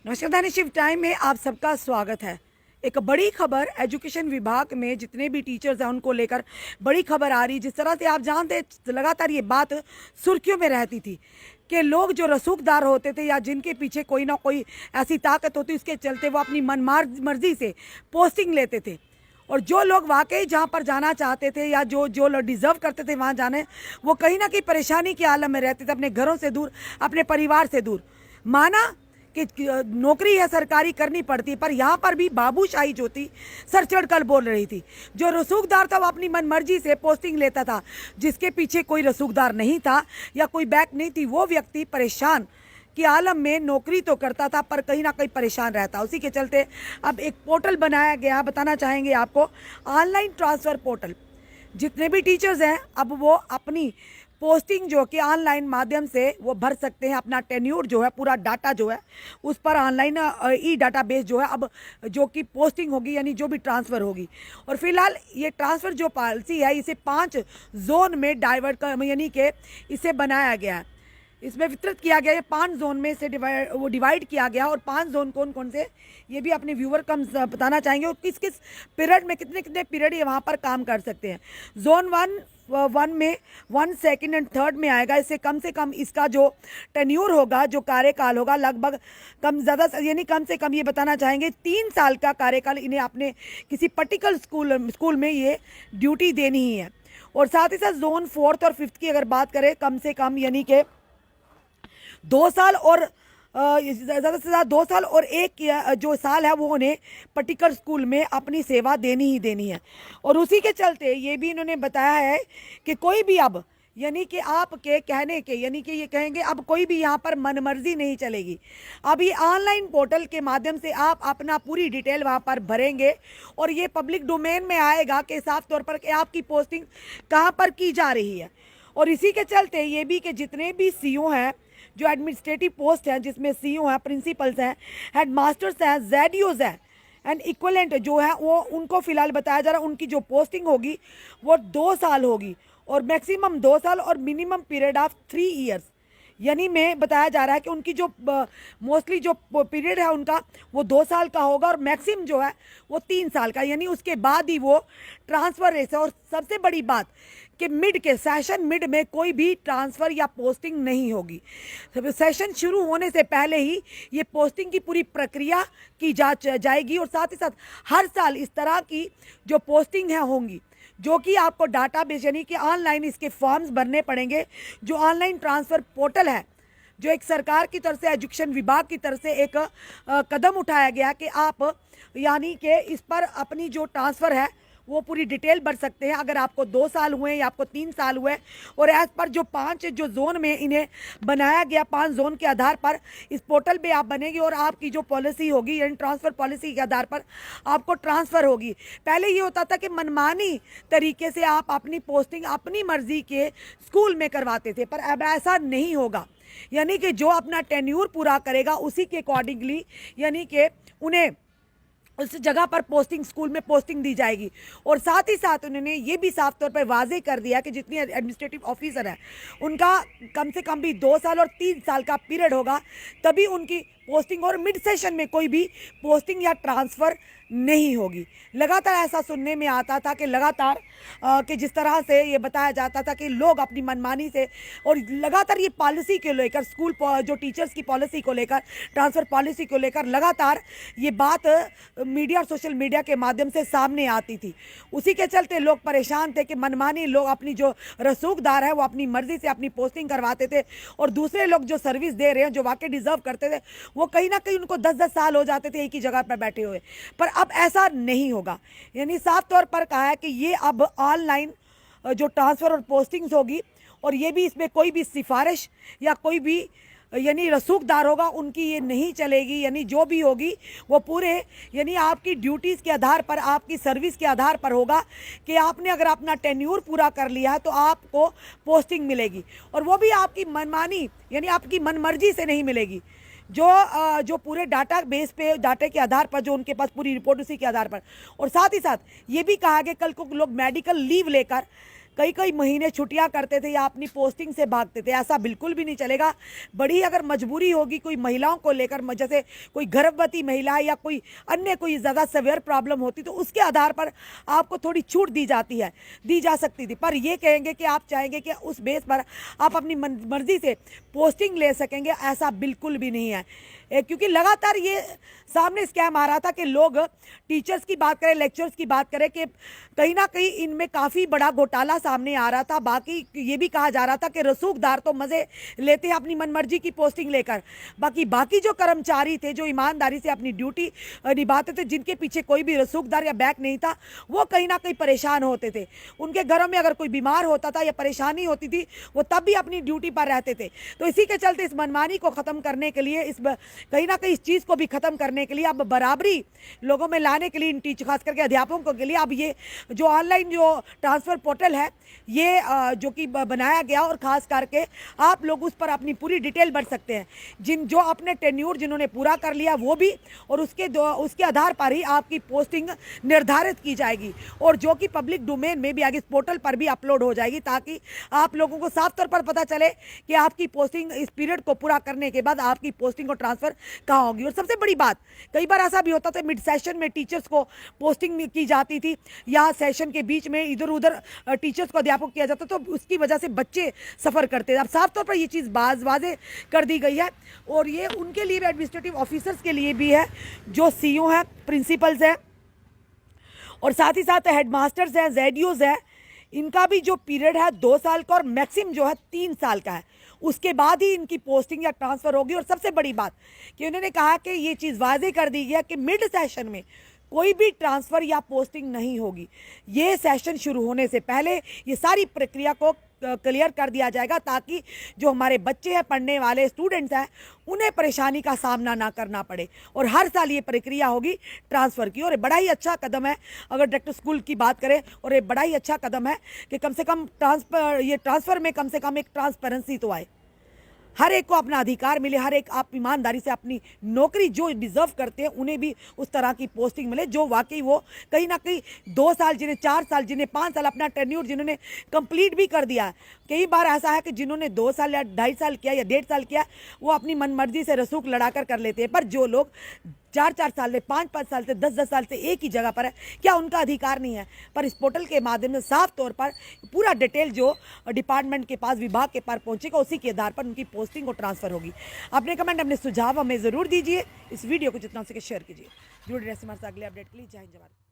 नमस्कार दैनिक shift time में आप सबका स्वागत है। एक बड़ी खबर एजुकेशन विभाग में जितने भी टीचर्स हैं उनको लेकर बड़ी खबर आ रही। जिस तरह से आप जानते लगातार ये बात सुर्खियों में रहती थी कि लोग जो रसूखदार होते थे या जिनके पीछे कोई ना कोई ऐसी ताकत होती उसके चलते वो अपनी मर्जी से पोस्टिंग लेते थे, और जो लोग वाकई जहाँ पर जाना चाहते थे या जो जो लोग डिज़र्व करते थे वहाँ जाने, वो कहीं ना कहीं परेशानी के आलम में रहते थे, अपने घरों से दूर, अपने परिवार से दूर। माना कि नौकरी है सरकारी करनी पड़ती है, पर यहाँ पर भी बाबूशाही जो थी सर चढ़ कर बोल रही थी। जो रसूखदार था वो अपनी मनमर्जी से पोस्टिंग लेता था, जिसके पीछे कोई रसूखदार नहीं था या कोई बैक नहीं थी, वो व्यक्ति परेशान के आलम में नौकरी तो करता था पर कहीं ना कहीं परेशान रहता। उसी के चलते अब एक पोर्टल बनाया गया, बताना चाहेंगे आपको, ऑनलाइन ट्रांसफ़र पोर्टल। जितने भी टीचर्स हैं अब वो अपनी पोस्टिंग जो कि ऑनलाइन माध्यम से वो भर सकते हैं। अपना टेन्यूर जो है, पूरा डाटा जो है उस पर ऑनलाइन ई डाटाबेस जो है अब जो कि पोस्टिंग होगी यानी जो भी ट्रांसफ़र होगी। और फिलहाल ये ट्रांसफ़र जो पॉलिसी है इसे 5 जोन में डाइवर्ट कर यानी कि इसे बनाया गया है, इसमें वितरित किया गया। ये 5 जोन में से डिवाइड किया गया। और 5 जोन कौन कौन से ये भी अपने व्यूअर को हम बताना चाहेंगे, और किस किस पीरियड में कितने कितने पीरियड ये वहाँ पर काम कर सकते हैं। जोन 1 में 1 सेकेंड एंड 3 में आएगा। इससे कम इसका जो टेन्यूर होगा, जो कार्यकाल होगा, लगभग कम से कम ये बताना चाहेंगे 3 साल का कार्यकाल इन्हें अपने किसी पर्टिकुलर स्कूल में ये ड्यूटी देनी ही है। और साथ ही साथ जोन 4 और 5 की अगर बात करें, कम से कम यानी कि 2 साल और ज़्यादा से ज़्यादा 2 साल और एक जो साल है वो उन्हें पर्टिकुलर स्कूल में अपनी सेवा देनी ही देनी है। और उसी के चलते ये भी इन्होंने बताया है कि कोई भी अब यानी कि आपके कहने के यानी कि ये कहेंगे अब कोई भी यहाँ पर मनमर्जी नहीं चलेगी। अब ये ऑनलाइन पोर्टल के माध्यम से आप अपना पूरी डिटेल वहाँ पर भरेंगे और ये पब्लिक डोमेन में आएगा कि साफ तौर पर कि आपकी पोस्टिंग कहाँ पर की जा रही है। और इसी के चलते ये भी कि जितने भी सीईओ हैं, जो एडमिनिस्ट्रेटिव पोस्ट हैं, जिसमें सीईओ हैं, प्रिंसिपल्स हैं, हेड मास्टर्स हैं, जेडीओज हैं एंड इक्वलेंट जो है वो उनको फिलहाल बताया जा रहा है उनकी जो पोस्टिंग होगी वो 2 साल होगी, और मैक्सिमम 2 साल और मिनिमम पीरियड ऑफ 3 ईयर्स। यानी में बताया जा रहा है कि उनकी जो मोस्टली जो पीरियड है उनका वो 2 साल का होगा और मैक्सिमम जो है वो 3 साल का, यानी उसके बाद ही वो ट्रांसफ़र रेस है। और सबसे बड़ी बात कि सेशन मिड में कोई भी ट्रांसफ़र या पोस्टिंग नहीं होगी। सेशन शुरू होने से पहले ही ये पोस्टिंग की पूरी प्रक्रिया की जाएगी। और साथ ही साथ हर साल इस तरह की जो पोस्टिंग है होंगी, जो कि आपको डाटाबेस यानी कि ऑनलाइन इसके फॉर्म्स भरने पड़ेंगे। जो ऑनलाइन ट्रांसफ़र पोर्टल है, जो एक सरकार की तरफ से, एजुकेशन विभाग की तरफ से एक कदम उठाया गया कि आप यानी कि इस पर अपनी जो ट्रांसफ़र है वो पूरी डिटेल भर सकते हैं। अगर आपको 2 साल हुए या आपको 3 साल हुए, और एज पर जो 5 जो जोन में इन्हें बनाया गया, 5 जोन के आधार पर इस पोर्टल पे आप बनेंगे और आपकी जो पॉलिसी होगी यानी ट्रांसफ़र पॉलिसी के आधार पर आपको ट्रांसफ़र होगी। पहले ये होता था कि मनमानी तरीके से आप अपनी पोस्टिंग अपनी मर्जी के स्कूल में करवाते थे, पर अब ऐसा नहीं होगा। यानी कि जो अपना टेन्यूर पूरा करेगा उसी के अकॉर्डिंगली यानी कि उन्हें उस जगह पर पोस्टिंग, स्कूल में पोस्टिंग दी जाएगी। और साथ ही साथ उन्होंने ये भी साफ तौर पर वाजे कर दिया कि जितनी एडमिनिस्ट्रेटिव ऑफिसर है उनका कम से कम भी 2 साल और 3 साल का पीरियड होगा, तभी उनकी पोस्टिंग, और मिड सेशन में कोई भी पोस्टिंग या ट्रांसफ़र नहीं होगी। लगातार ऐसा सुनने में आता था कि लगातार कि जिस तरह से ये बताया जाता था कि लोग अपनी मनमानी से, और लगातार ये पॉलिसी को लेकर स्कूल जो टीचर्स की पॉलिसी को लेकर, ट्रांसफ़र पॉलिसी को लेकर लगातार ये बात मीडिया और सोशल मीडिया के माध्यम से सामने आती थी। उसी के चलते लोग परेशान थे कि मनमानी लोग अपनी जो रसूखदार है वो अपनी मर्ज़ी से अपनी पोस्टिंग करवाते थे, और दूसरे लोग जो सर्विस दे रहे हैं, जो वाकई डिज़र्व करते थे, वो कहीं ना कहीं उनको 10-10 साल हो जाते थे एक ही जगह पर बैठे हुए। पर अब ऐसा नहीं होगा। यानी साफ तौर पर कहा है कि ये अब ऑनलाइन जो ट्रांसफ़र और पोस्टिंग्स होगी, और ये भी इसमें कोई भी सिफारिश या कोई भी यानी रसूखदार होगा उनकी ये नहीं चलेगी। यानी जो भी होगी वो पूरे यानी आपकी ड्यूटीज़ के आधार पर, आपकी सर्विस के आधार पर होगा कि आपने अगर अपना टेन्यूर पूरा कर लिया है तो आपको पोस्टिंग मिलेगी, और वो भी आपकी मनमानी यानी आपकी मनमर्जी से नहीं मिलेगी। जो पूरे डाटा बेस पे, डाटे के आधार पर, जो उनके पास पूरी रिपोर्ट उसी के आधार पर। और साथ ही साथ ये भी कहा गया कल को लोग मेडिकल लीव लेकर कई कई महीने छुट्टियां करते थे या अपनी पोस्टिंग से भागते थे। ऐसा बिल्कुल भी नहीं चलेगा। बड़ी अगर मजबूरी होगी कोई महिलाओं को लेकर, जैसे कोई गर्भवती महिला या कोई अन्य कोई ज़्यादा सेवियर प्रॉब्लम होती, तो उसके आधार पर आपको थोड़ी छूट दी जा सकती थी। पर ये कहेंगे कि आप चाहेंगे कि उस बेस पर आप अपनी मर्जी से पोस्टिंग ले सकेंगे, ऐसा बिल्कुल भी नहीं है। क्योंकि लगातार ये सामने स्कैम आ रहा था कि लोग टीचर्स की बात करें, लेक्चर्स की बात करें, कि कहीं ना कहीं इनमें काफ़ी बड़ा घोटाला सामने आ रहा था। बाकी ये भी कहा जा रहा था कि रसूखदार तो मज़े लेते हैं अपनी मनमर्जी की पोस्टिंग लेकर, बाकी जो कर्मचारी थे, जो ईमानदारी से अपनी ड्यूटी निभाते थे, जिनके पीछे कोई भी रसूखदार या बैक नहीं था, वो कहीं ना कहीं परेशान होते थे। उनके घरों में अगर कोई बीमार होता था या परेशानी होती थी, वो तब भी अपनी ड्यूटी पर रहते थे। तो इसी के चलते इस मनमानी को ख़त्म करने के लिए, कहीं ना कहीं इस चीज़ को भी ख़त्म करने के लिए, अब बराबरी लोगों में लाने के लिए, इन टीचर खास करके अध्यापकों के लिए अब ये जो ऑनलाइन जो ट्रांसफ़र पोर्टल है, ये जो कि बनाया गया, और ख़ास करके आप लोग उस पर अपनी पूरी डिटेल भर सकते हैं। जो अपने टेन्योर जिन्होंने पूरा कर लिया वो भी, और उसके आधार पर ही आपकी पोस्टिंग निर्धारित की जाएगी, और जो कि पब्लिक डोमेन में भी आगे इस पोर्टल पर भी अपलोड हो जाएगी, ताकि आप लोगों को साफ तौर पर पता चले कि आपकी पोस्टिंग इस पीरियड को पूरा करने के बाद आपकी पोस्टिंग और ट्रांसफ़र कहाँ होगी। और सबसे बड़ी बात, कई बार ऐसा भी होता था मिड सेशन में टीचर्स को पोस्टिंग की जाती थी, या सेशन के बीच में इधर उधर टीचर्स को अध्यापक किया जाता, तो उसकी वजह से बच्चे सफ़र करते थे। अब साफ तौर पर ये चीज़ वाज़े कर दी गई है, और ये उनके लिए भी, एडमिनिस्ट्रेटिव ऑफिसर्स के लिए भी है, जो सीईओ हैं, प्रिंसिपल्स हैं, और साथ ही साथ हेडमास्टर्स हैं, जेडीओज हैं। इनका भी जो पीरियड है 2 साल का, और मैक्सिमम जो है 3 साल का है। उसके बाद ही इनकी पोस्टिंग या ट्रांसफ़र होगी। और सबसे बड़ी बात कि उन्होंने कहा कि ये चीज़ वाज़े कर दी गई है कि मिड सेशन में कोई भी ट्रांसफ़र या पोस्टिंग नहीं होगी। ये सेशन शुरू होने से पहले ये सारी प्रक्रिया को क्लियर कर दिया जाएगा, ताकि जो हमारे बच्चे हैं, पढ़ने वाले स्टूडेंट्स हैं, उन्हें परेशानी का सामना ना करना पड़े। और हर साल ये प्रक्रिया होगी ट्रांसफ़र की, और ये बड़ा ही अच्छा कदम है अगर डायरेक्टर स्कूल की बात करें। और ये बड़ा ही अच्छा कदम है कि कम से कम ट्रांसफ़र में कम से कम एक ट्रांसपेरेंसी तो आए, हर एक को अपना अधिकार मिले, हर एक आप ईमानदारी से अपनी नौकरी जो डिज़र्व करते हैं उन्हें भी उस तरह की पोस्टिंग मिले, जो वाकई वो कहीं ना कहीं 2 साल, जिन्हें 4 साल, जिन्हें 5 साल अपना टेन्योर जिन्होंने कंप्लीट भी कर दिया है। कई बार ऐसा है कि जिन्होंने 2 साल या 2.5 साल किया या 1.5 साल किया, वो अपनी मनमर्जी से रसूख लड़ाकर कर लेते हैं। पर जो लोग 4-4 साल से, 5-5 साल से, 10-10 साल से एक ही जगह पर है, क्या उनका अधिकार नहीं है? पर इस पोर्टल के माध्यम से साफ तौर पर पूरा डिटेल जो डिपार्टमेंट के पास, विभाग के पास पहुंचेगा, उसी के आधार पर उनकी पोस्टिंग और ट्रांसफ़र होगी। अपने कमेंट, अपने सुझाव हमें ज़रूर दीजिए। इस वीडियो को जितना हो सके शेयर कीजिए। जुड़े रहिए हमारे साथ अगले अपडेट के लिए। जय हिंद, जय भारत।